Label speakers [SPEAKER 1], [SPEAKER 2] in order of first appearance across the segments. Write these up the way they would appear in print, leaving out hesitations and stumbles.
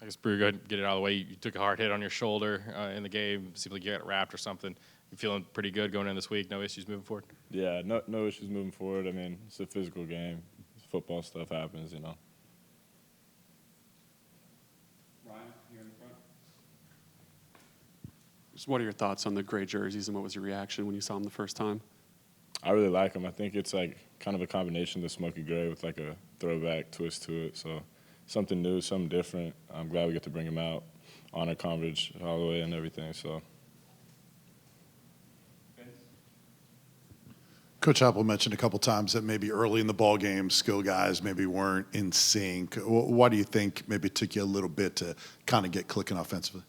[SPEAKER 1] guess, Bru, go ahead and get it out of the way. You took a hard hit on your shoulder in the game. Seems like you got wrapped or something. You feeling pretty good going in this week? No issues moving forward?
[SPEAKER 2] Yeah, no issues moving forward. I mean, it's a physical game. Football stuff happens, you know.
[SPEAKER 3] Ryan, here in the front. Just what are your thoughts on the gray jerseys and what was your reaction when you saw them the first time?
[SPEAKER 2] I really like them. I think it's like kind of a combination of the smoky gray with like a throwback twist to it. So something new, something different. I'm glad we get to bring them out, honor coverage all the way and everything. So.
[SPEAKER 4] Coach Apple mentioned a couple times that maybe early in the ball game, skill guys maybe weren't in sync. Why do you think maybe it took you a little bit to kind of get clicking offensively?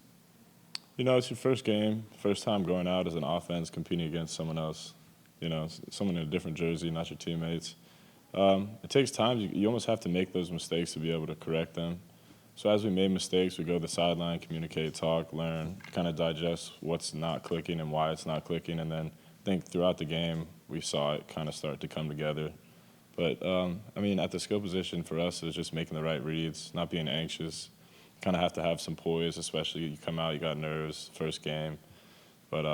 [SPEAKER 2] You know, it's your first game, first time going out as an offense competing against someone else. You know, someone in a different jersey, not your teammates. It takes time. You almost have to make those mistakes to be able to correct them. So as we made mistakes, we go to the sideline, communicate, talk, learn, kind of digest what's not clicking and why it's not clicking, and then I think throughout the game we saw it kind of start to come together. But, I mean, at the skill position for us, it was just making the right reads, not being anxious. Kind of have to have some poise, especially you come out, you got nerves, first game. But,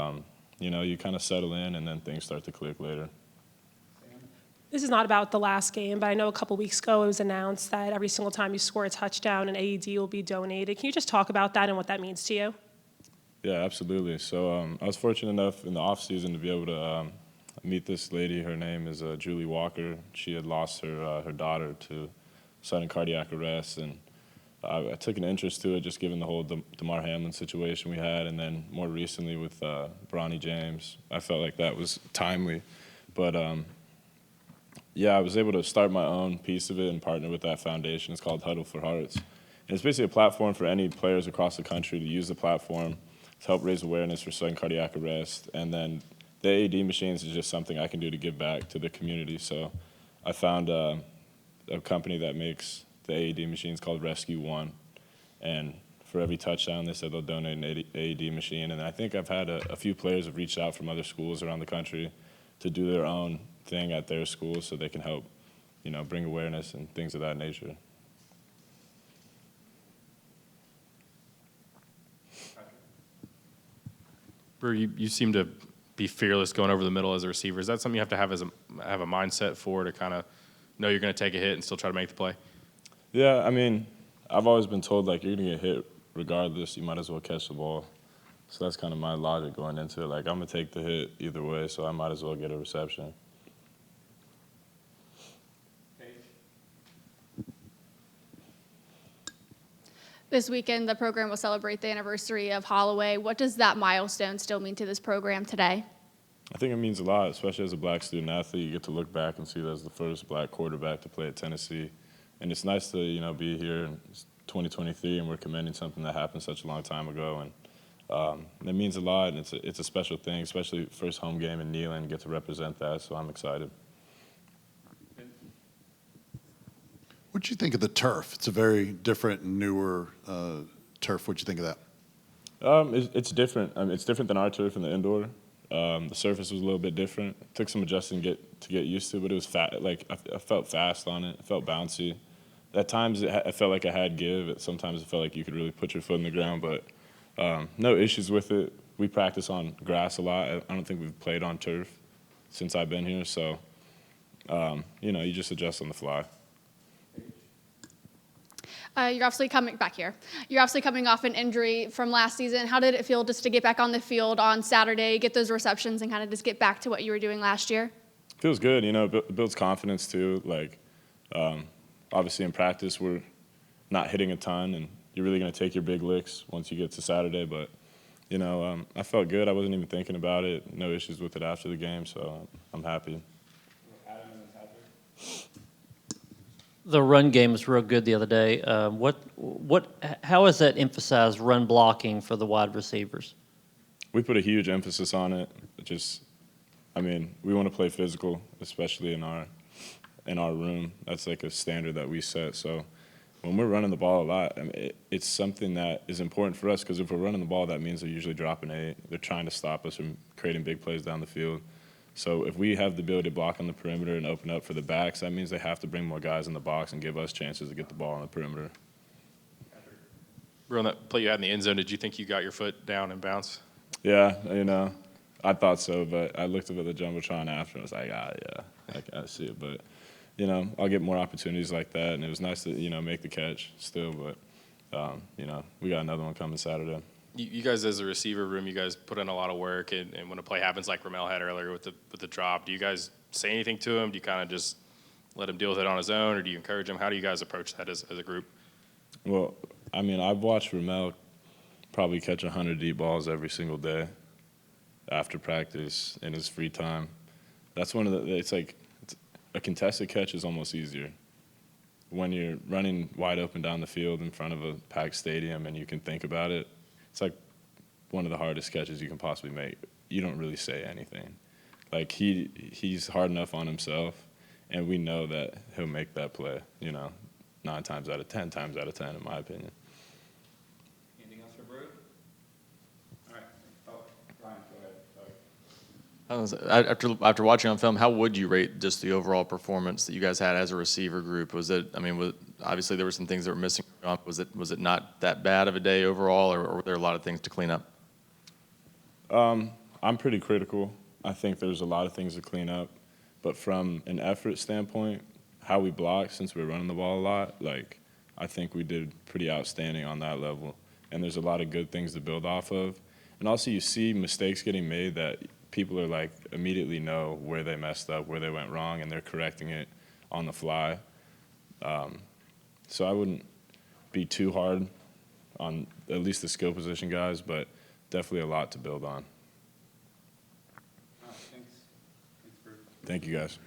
[SPEAKER 2] you know, you kind of settle in and then things start to click later.
[SPEAKER 5] This is not about the last game, but I know a couple weeks ago it was announced that every single time you score a touchdown, an AED will be donated. Can you just talk about that and what that means to you?
[SPEAKER 2] Yeah, absolutely. So I was fortunate enough in the offseason to be able to meet this lady. Her name is Julie Walker. She had lost her daughter to sudden cardiac arrest, and I took an interest to it just given the whole Damar Hamlin situation we had, and then more recently with Bronny James. I felt like that was timely. But, yeah, I was able to start my own piece of it and partner with that foundation. It's called Huddle for Hearts. And it's basically a platform for any players across the country to use the platform to help raise awareness for sudden cardiac arrest. And then the AED machines is just something I can do to give back to the community. So I found a company that makes the AED machines called Rescue One. And for every touchdown, they said they'll donate an AED machine. And I think I've had a few players have reached out from other schools around the country to do their own thing at their school so they can help, you know, bring awareness and things of that nature.
[SPEAKER 1] Bru, you seem to be fearless going over the middle as a receiver. Is that something you have to have have a mindset for to kind of know you're going to take a hit and still try to make the play?
[SPEAKER 2] Yeah, I mean, I've always been told, like, you're going to get hit regardless. You might as well catch the ball. So that's kind of my logic going into it. Like, I'm going to take the hit either way, so I might as well get a reception.
[SPEAKER 6] This weekend, the program will celebrate the anniversary of Holloway. What does that milestone still mean to this program today?
[SPEAKER 2] I think it means a lot, especially as a black student athlete. You get to look back and see that as the first black quarterback to play at Tennessee. And it's nice to, you know, be here in 2023 and we're commending something that happened such a long time ago. And it means a lot, and it's a special thing, especially first home game in Neyland, get to represent that, so I'm excited.
[SPEAKER 4] What do you think of the turf? It's a very different, newer turf. What do you think of that?
[SPEAKER 2] It's different. I mean, it's different than our turf in the indoor. The surface was a little bit different. It took some adjusting to get used to, but it was like I felt fast on it. It felt bouncy. At times, I felt like I had give. Sometimes it felt like you could really put your foot in the ground, but no issues with it. We practice on grass a lot. I don't think we've played on turf since I've been here, so you know, you just adjust on the fly.
[SPEAKER 6] You're obviously coming back here. You're obviously coming off an injury from last season. How did it feel just to get back on the field on Saturday, get those receptions, and kind of just get back to what you were doing last year?
[SPEAKER 2] Feels good, you know. It builds confidence too. Like, obviously in practice we're not hitting a ton, and you're really going to take your big licks once you get to Saturday. But you know, I felt good. I wasn't even thinking about it. No issues with it after the game, so I'm happy.
[SPEAKER 7] The run game was real good the other day. How has that emphasized run blocking for the wide receivers?
[SPEAKER 2] We put a huge emphasis on it. I mean, we want to play physical, especially in our room. That's like a standard that we set. So when we're running the ball a lot, I mean, it's something that is important for us because if we're running the ball, that means they're usually dropping 8. They're trying to stop us from creating big plays down the field. So if we have the ability to block on the perimeter and open up for the backs, that means they have to bring more guys in the box and give us chances to get the ball on the perimeter.
[SPEAKER 1] Bro, on that play you had in the end zone, did you think you got your foot down and bounce?
[SPEAKER 2] Yeah, I thought so, but I looked up at the jumbotron after and I was like, I see it. But, I'll get more opportunities like that, and it was nice to, make the catch still. But, we got another one coming Saturday.
[SPEAKER 1] You guys, as a receiver room, you guys put in a lot of work, and when a play happens like Ramel had earlier with the drop, do you guys say anything to him? Do you kind of just let him deal with it on his own, or do you encourage him? How do you guys approach that as a group?
[SPEAKER 2] Well, I've watched Ramel probably catch 100 deep balls every single day after practice in his free time. That's it's a contested catch is almost easier. When you're running wide open down the field in front of a packed stadium and you can think about it, it's like one of the hardest catches you can possibly make. You don't really say anything. Like he's hard enough on himself, and we know that he'll make that play, 9 times out of 10 times out of 10, in my opinion.
[SPEAKER 8] Anything else for Bru? All right. Oh, Ryan, go ahead. Sorry.
[SPEAKER 9] After watching on film, how would you rate just the overall performance that you guys had as a receiver group? Obviously there were some things that were missing. Was it not that bad of a day overall, or were there a lot of things to clean up?
[SPEAKER 2] I'm pretty critical. I think there's a lot of things to clean up, but from an effort standpoint, how we block, since we're running the ball a lot, I think we did pretty outstanding on that level. And there's a lot of good things to build off of. And also you see mistakes getting made that people are immediately know where they messed up, where they went wrong, and they're correcting it on the fly. So I wouldn't be too hard on at least the skill position guys, but definitely a lot to build on.
[SPEAKER 8] Thanks. Thanks, Bru.
[SPEAKER 2] Thank you guys.